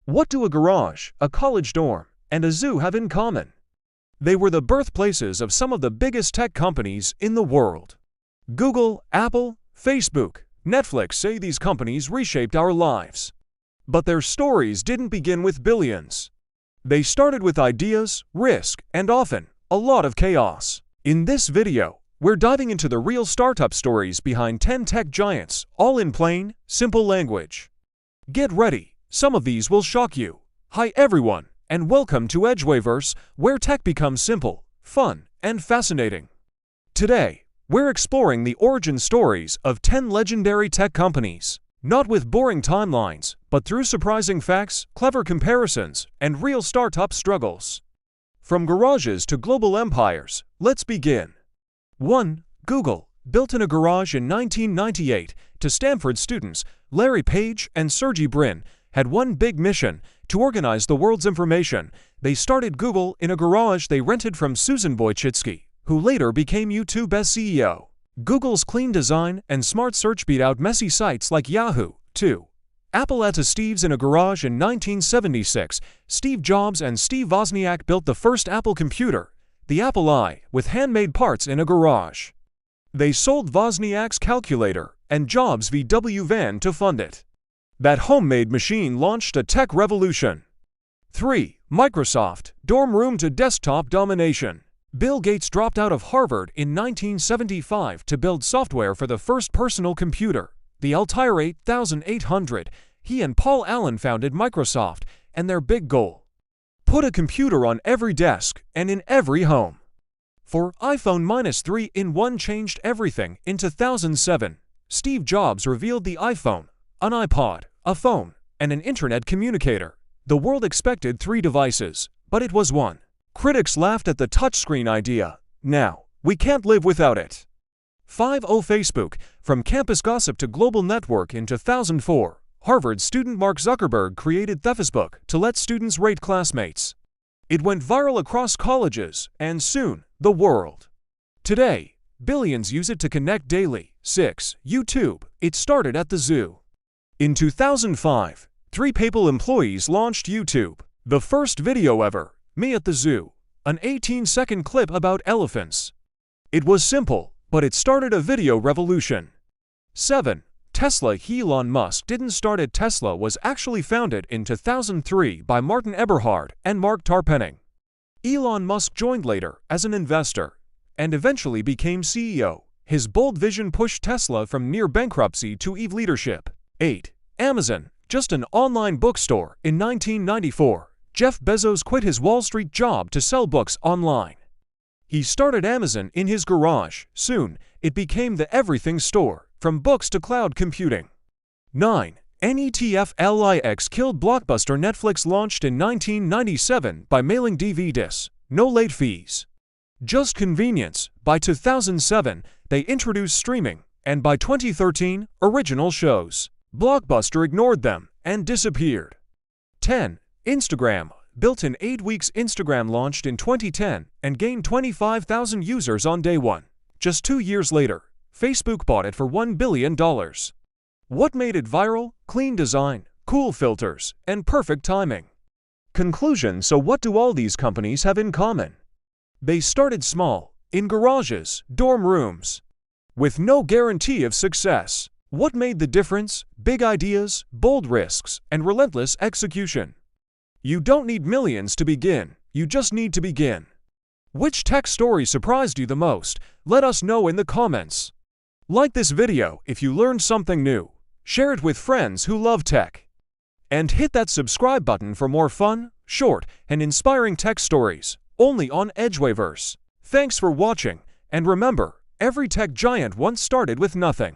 What do a garage, a college dorm, and a zoo have in common? They were the birthplaces of some of the biggest tech companies in the world. Google, Apple, Facebook, Netflix say these companies reshaped our lives. But their stories didn't begin with billions. They started with ideas, risk, and often a lot of chaos. In this video, we're diving into the real startup stories behind 10 tech giants, all in plain, simple language. Get ready, some of these will shock you. Hi everyone, and welcome to EduAIverse, where tech becomes simple, fun, and fascinating. Today, we're exploring the origin stories of 10 legendary tech companies, not with boring timelines, but through surprising facts, clever comparisons, and real startup struggles. From garages to global empires, let's begin. 1. Google, built in a garage in 1998 to Stanford students, Larry Page and Sergey Brin had one big mission: to organize the world's information. They started Google in a garage they rented from Susan Wojcicki, who later became YouTube's CEO. Google's clean design and smart search beat out messy sites like Yahoo! 2. Apple at Steve's in a garage in 1976. Steve Jobs and Steve Wozniak built the first Apple computer, the Apple I, with handmade parts in a garage. They sold Wozniak's calculator and Jobs' VW van to fund it. That homemade machine launched a tech revolution. 3. Microsoft, dorm room to desktop domination. Bill Gates dropped out of Harvard in 1975 to build software for the first personal computer, the Altair 8800. He and Paul Allen founded Microsoft, and their big goal: put a computer on every desk and in every home. 4. iPhone -3-in-1 changed everything. In 2007, Steve Jobs revealed the iPhone, an iPod, a phone, and an internet communicator. The world expected 3 devices, but it was one. Critics laughed at the touchscreen idea. Now, we can't live without it. 5. Facebook, from campus gossip to global network. In 2004, Harvard student Mark Zuckerberg created Facebook to let students rate classmates. It went viral across colleges and soon, the world. Today, billions use it to connect daily. 6. YouTube, it started at the zoo. In 2005, 3 PayPal employees launched YouTube, the first video ever, me at the zoo, an 18-second clip about elephants. It was simple, but it started a video revolution. 7. Tesla, Elon Musk didn't start it. Tesla was actually founded in 2003 by Martin Eberhard and Mark Tarpenning. Elon Musk joined later as an investor and eventually became CEO. His bold vision pushed Tesla from near bankruptcy to EV leadership. 8. Amazon, just an online bookstore. In 1994, Jeff Bezos quit his Wall Street job to sell books online. He started Amazon in his garage. Soon, it became the everything store, from books to cloud computing. 9. Netflix killed Blockbuster. Netflix launched in 1997 by mailing DVDs, no late fees, just convenience. By 2007, they introduced streaming, and by 2013, original shows. Blockbuster ignored them and disappeared. 10. Instagram, built in 8 weeks. Instagram launched in 2010 and gained 25,000 users on day 1. Just 2 years later, Facebook bought it for $1 billion. What made it viral? Clean design, cool filters, and perfect timing. Conclusion: so what do all these companies have in common? They started small, in garages, dorm rooms, with no guarantee of success. What made the difference? Big ideas, bold risks, and relentless execution. You don't need millions to begin, you just need to begin. Which tech story surprised you the most? Let us know in the comments. Like this video if you learned something new, share it with friends who love tech, and hit that subscribe button for more fun, short, and inspiring tech stories, only on EduAIverse. Thanks for watching, and remember, every tech giant once started with nothing.